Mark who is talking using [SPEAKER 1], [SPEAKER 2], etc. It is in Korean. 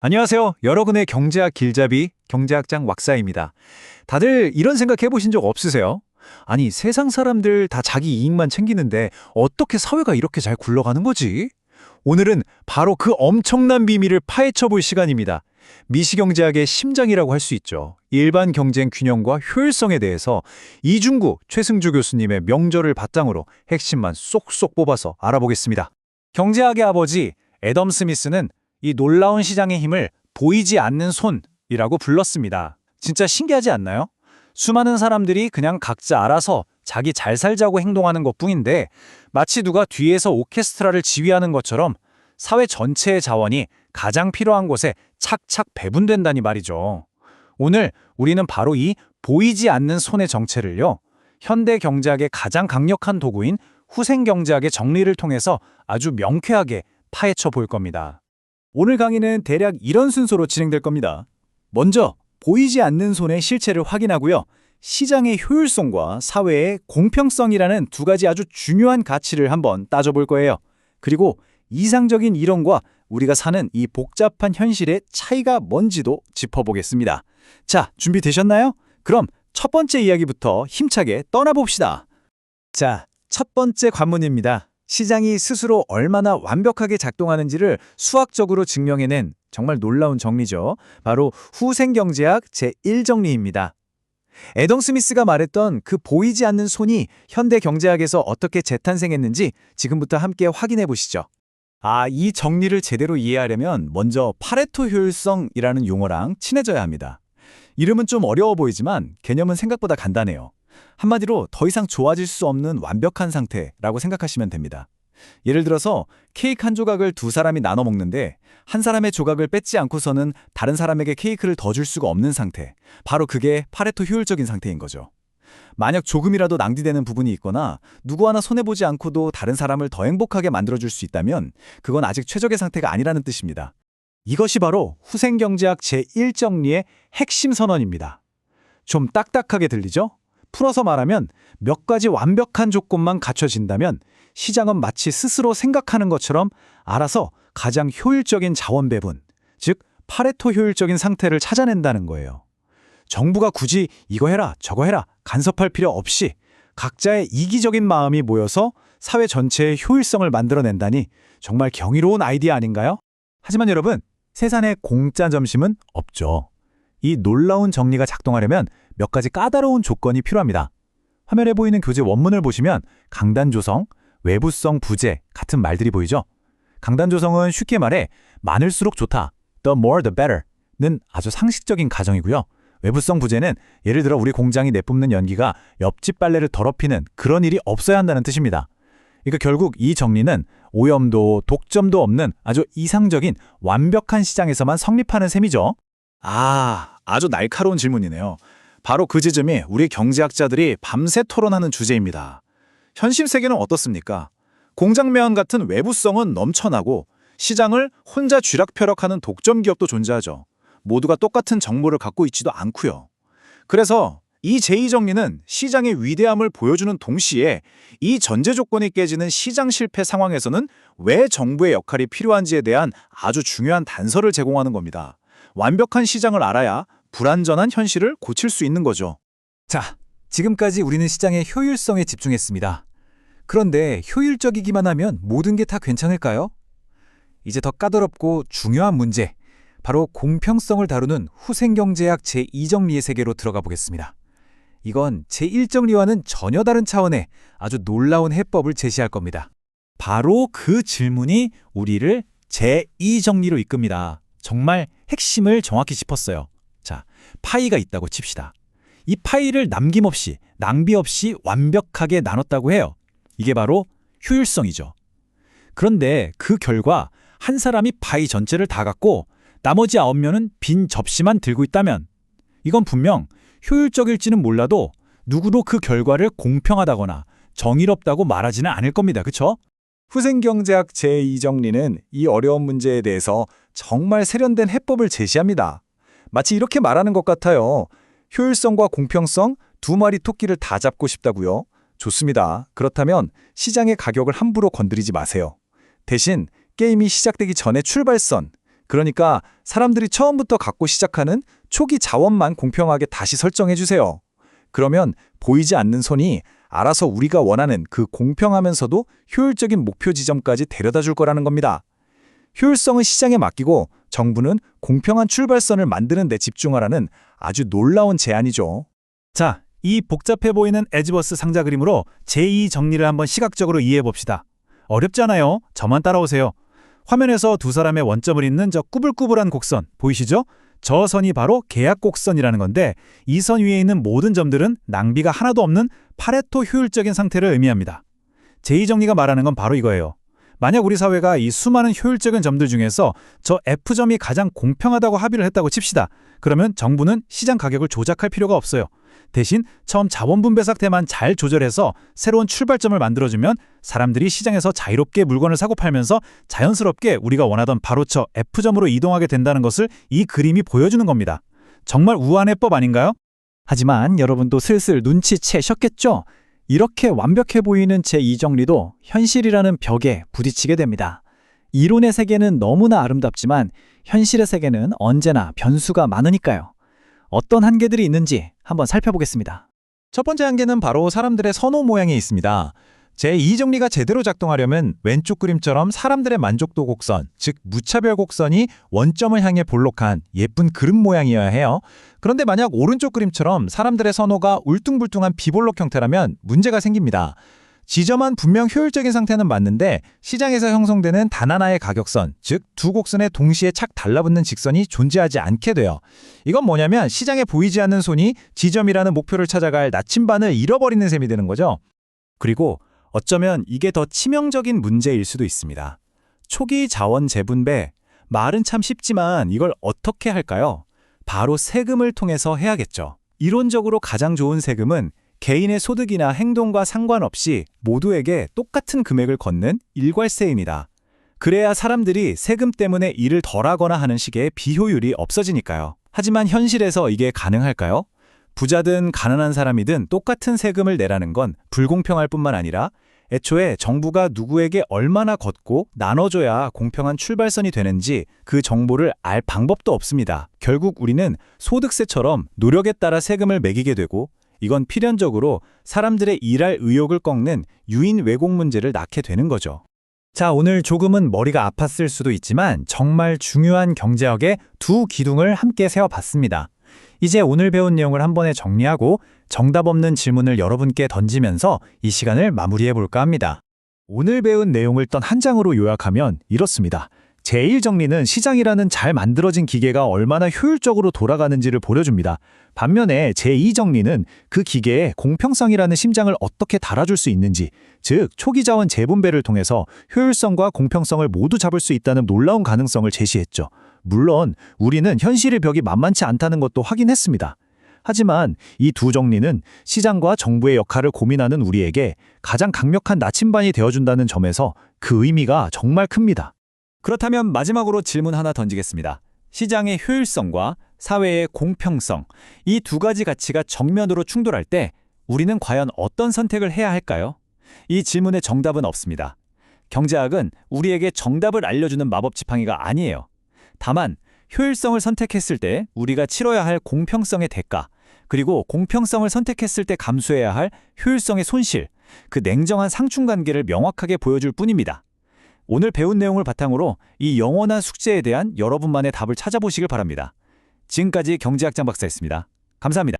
[SPEAKER 1] 안녕하세요. 여러분의 경제학 길잡이 경제학장 왁사입니다. 다들 이런 생각 해보신 적 없으세요? 아니, 세상 사람들 다 자기 이익만 챙기는데 어떻게 사회가 이렇게 잘 굴러가는 거지? 오늘은 바로 그 엄청난 비밀을 파헤쳐 볼 시간입니다. 미시경제학의 심장이라고 할 수 있죠. 일반 경쟁 균형과 효율성에 대해서 이중구 최승주 교수님의 명절을 바탕으로 핵심만 쏙쏙 뽑아서 알아보겠습니다. 경제학의 아버지 애덤 스미스는 이 놀라운 시장의 힘을 보이지 않는 손이라고 불렀습니다. 진짜 신기하지 않나요? 수많은 사람들이 그냥 각자 알아서 자기 잘 살자고 행동하는 것뿐인데 마치 누가 뒤에서 오케스트라를 지휘하는 것처럼 사회 전체의 자원이 가장 필요한 곳에 착착 배분된다니 말이죠. 오늘 우리는 바로 이 보이지 않는 손의 정체를요, 현대 경제학의 가장 강력한 도구인 후생경제학의 정리를 통해서 아주 명쾌하게 파헤쳐 볼 겁니다. 오늘 강의는 대략 이런 순서로 진행될 겁니다. 먼저 보이지 않는 손의 실체를 확인하고요. 시장의 효율성과 사회의 공평성이라는 두 가지 아주 중요한 가치를 한번 따져볼 거예요. 그리고 이상적인 이론과 우리가 사는 이 복잡한 현실의 차이가 뭔지도 짚어보겠습니다. 자, 준비되셨나요? 그럼 첫 번째 이야기부터 힘차게 떠나봅시다. 자, 첫 번째 관문입니다. 시장이 스스로 얼마나 완벽하게 작동하는지를 수학적으로 증명해낸 정말 놀라운 정리죠. 바로 후생경제학 제1정리입니다. 애덤 스미스가 말했던 그 보이지 않는 손이 현대 경제학에서 어떻게 재탄생했는지 지금부터 함께 확인해 보시죠. 이 정리를 제대로 이해하려면 먼저 파레토 효율성이라는 용어랑 친해져야 합니다. 이름은 좀 어려워 보이지만 개념은 생각보다 간단해요. 한마디로 더 이상 좋아질 수 없는 완벽한 상태라고 생각하시면 됩니다. 예를 들어서 케이크 한 조각을 두 사람이 나눠 먹는데 한 사람의 조각을 뺏지 않고서는 다른 사람에게 케이크를 더 줄 수가 없는 상태. 바로 그게 파레토 효율적인 상태인 거죠. 만약 조금이라도 낭비되는 부분이 있거나 누구 하나 손해보지 않고도 다른 사람을 더 행복하게 만들어줄 수 있다면 그건 아직 최적의 상태가 아니라는 뜻입니다. 이것이 바로 후생경제학 제1정리의 핵심 선언입니다. 좀 딱딱하게 들리죠? 풀어서 말하면 몇 가지 완벽한 조건만 갖춰진다면 시장은 마치 스스로 생각하는 것처럼 알아서 가장 효율적인 자원 배분, 즉 파레토 효율적인 상태를 찾아낸다는 거예요. 정부가 굳이 이거 해라 저거 해라 간섭할 필요 없이 각자의 이기적인 마음이 모여서 사회 전체의 효율성을 만들어낸다니 정말 경이로운 아이디어 아닌가요? 하지만 여러분, 세상에 공짜 점심은 없죠. 이 놀라운 정리가 작동하려면 몇 가지 까다로운 조건이 필요합니다. 화면에 보이는 교재 원문을 보시면 강단 조성, 외부성 부재 같은 말들이 보이죠? 강단 조성은 쉽게 말해 많을수록 좋다, the more the better는 아주 상식적인 가정이고요. 외부성 부재는 예를 들어 우리 공장이 내뿜는 연기가 옆집 빨래를 더럽히는 그런 일이 없어야 한다는 뜻입니다. 그러니까 결국 이 정리는 오염도 독점도 없는 아주 이상적인 완벽한 시장에서만 성립하는 셈이죠. 아주 날카로운 질문이네요. 바로 그 지점이 우리 경제학자들이 밤새 토론하는 주제입니다. 현실 세계는 어떻습니까? 공장매연 같은 외부성은 넘쳐나고 시장을 혼자 쥐락펴락하는 독점 기업도 존재하죠. 모두가 똑같은 정보를 갖고 있지도 않고요. 그래서 이 제2정리는 시장의 위대함을 보여주는 동시에 이 전제 조건이 깨지는 시장 실패 상황에서는 왜 정부의 역할이 필요한지에 대한 아주 중요한 단서를 제공하는 겁니다. 완벽한 시장을 알아야 불완전한 현실을 고칠 수 있는 거죠. 자, 지금까지 우리는 시장의 효율성에 집중했습니다. 그런데 효율적이기만 하면 모든 게 다 괜찮을까요? 이제 더 까다롭고 중요한 문제, 바로 공평성을 다루는 후생경제학 제2정리의 세계로 들어가 보겠습니다. 이건 제1정리와는 전혀 다른 차원의 아주 놀라운 해법을 제시할 겁니다. 바로 그 질문이 우리를 제2정리로 이끕니다. 정말 핵심을 정확히 짚었어요. 자, 파이가 있다고 칩시다. 이 파이를 남김없이, 낭비 없이 완벽하게 나눴다고 해요. 이게 바로 효율성이죠. 그런데 그 결과 한 사람이 파이 전체를 다 갖고 나머지 9명은 빈 접시만 들고 있다면 이건 분명 효율적일지는 몰라도 누구도 그 결과를 공평하다거나 정의롭다고 말하지는 않을 겁니다. 그렇죠? 후생경제학 제2정리는 이 어려운 문제에 대해서 정말 세련된 해법을 제시합니다. 마치 이렇게 말하는 것 같아요. 효율성과 공평성 두 마리 토끼를 다 잡고 싶다고요? 좋습니다. 그렇다면 시장의 가격을 함부로 건드리지 마세요. 대신 게임이 시작되기 전에 출발선, 그러니까 사람들이 처음부터 갖고 시작하는 초기 자원만 공평하게 다시 설정해 주세요. 그러면 보이지 않는 손이 알아서 우리가 원하는 그 공평하면서도 효율적인 목표 지점까지 데려다 줄 거라는 겁니다. 효율성은 시장에 맡기고 정부는 공평한 출발선을 만드는 데 집중하라는 아주 놀라운 제안이죠.
[SPEAKER 2] 자, 이 복잡해 보이는 에즈버스 상자 그림으로 제2 정리를 한번 시각적으로 이해해 봅시다. 어렵잖아요. 저만 따라오세요. 화면에서 두 사람의 원점을 잇는 저 꾸불꾸불한 곡선 보이시죠? 저 선이 바로 계약 곡선이라는 건데 이 선 위에 있는 모든 점들은 낭비가 하나도 없는 파레토 효율적인 상태를 의미합니다. 제2정리가 말하는 건 바로 이거예요. 만약 우리 사회가 이 수많은 효율적인 점들 중에서 저 F점이 가장 공평하다고 합의를 했다고 칩시다. 그러면 정부는 시장 가격을 조작할 필요가 없어요. 대신 처음 자원분배 상태만 잘 조절해서 새로운 출발점을 만들어주면 사람들이 시장에서 자유롭게 물건을 사고 팔면서 자연스럽게 우리가 원하던 바로 저 F점으로 이동하게 된다는 것을 이 그림이 보여주는 겁니다. 정말 우한 해법 아닌가요?
[SPEAKER 1] 하지만 여러분도 슬슬 눈치채셨겠죠? 이렇게 완벽해 보이는 제2정리도 현실이라는 벽에 부딪히게 됩니다. 이론의 세계는 너무나 아름답지만 현실의 세계는 언제나 변수가 많으니까요. 어떤 한계들이 있는지 한번 살펴보겠습니다. 첫 번째 한계는 바로 사람들의 선호 모양에 있습니다. 제2정리가 제대로 작동하려면 왼쪽 그림처럼 사람들의 만족도 곡선, 즉 무차별 곡선이 원점을 향해 볼록한 예쁜 그릇 모양이어야 해요. 그런데 만약 오른쪽 그림처럼 사람들의 선호가 울퉁불퉁한 비볼록 형태라면 문제가 생깁니다. 지점은 분명 효율적인 상태는 맞는데 시장에서 형성되는 단 하나의 가격선, 즉 두 곡선에 동시에 착 달라붙는 직선이 존재하지 않게 돼요. 이건 뭐냐면 시장에 보이지 않는 손이 지점이라는 목표를 찾아갈 나침반을 잃어버리는 셈이 되는 거죠. 그리고 어쩌면 이게 더 치명적인 문제일 수도 있습니다. 초기 자원 재분배, 말은 참 쉽지만 이걸 어떻게 할까요? 바로 세금을 통해서 해야겠죠. 이론적으로 가장 좋은 세금은 개인의 소득이나 행동과 상관없이 모두에게 똑같은 금액을 걷는 일괄세입니다. 그래야 사람들이 세금 때문에 일을 덜하거나 하는 식의 비효율이 없어지니까요. 하지만 현실에서 이게 가능할까요? 부자든 가난한 사람이든 똑같은 세금을 내라는 건 불공평할 뿐만 아니라 애초에 정부가 누구에게 얼마나 걷고 나눠줘야 공평한 출발선이 되는지 그 정보를 알 방법도 없습니다. 결국 우리는 소득세처럼 노력에 따라 세금을 매기게 되고 이건 필연적으로 사람들의 일할 의욕을 꺾는 유인 왜곡 문제를 낳게 되는 거죠. 자, 오늘 조금은 머리가 아팠을 수도 있지만 정말 중요한 경제학의 두 기둥을 함께 세워봤습니다. 이제 오늘 배운 내용을 한 번에 정리하고 정답 없는 질문을 여러분께 던지면서 이 시간을 마무리해볼까 합니다. 오늘 배운 내용을 단 한 장으로 요약하면 이렇습니다. 제1정리는 시장이라는 잘 만들어진 기계가 얼마나 효율적으로 돌아가는지를 보여줍니다. 반면에 제2정리는 그 기계에 공평성이라는 심장을 어떻게 달아줄 수 있는지, 즉 초기 자원 재분배를 통해서 효율성과 공평성을 모두 잡을 수 있다는 놀라운 가능성을 제시했죠. 물론 우리는 현실의 벽이 만만치 않다는 것도 확인했습니다. 하지만 이 두 정리는 시장과 정부의 역할을 고민하는 우리에게 가장 강력한 나침반이 되어준다는 점에서 그 의미가 정말 큽니다. 그렇다면 마지막으로 질문 하나 던지겠습니다. 시장의 효율성과 사회의 공평성, 이 두 가지 가치가 정면으로 충돌할 때 우리는 과연 어떤 선택을 해야 할까요? 이 질문의 정답은 없습니다. 경제학은 우리에게 정답을 알려주는 마법 지팡이가 아니에요. 다만 효율성을 선택했을 때 우리가 치러야 할 공평성의 대가, 그리고 공평성을 선택했을 때 감수해야 할 효율성의 손실, 그 냉정한 상충관계를 명확하게 보여줄 뿐입니다. 오늘 배운 내용을 바탕으로 이 영원한 숙제에 대한 여러분만의 답을 찾아보시길 바랍니다. 지금까지 경제학장 박사였습니다. 감사합니다.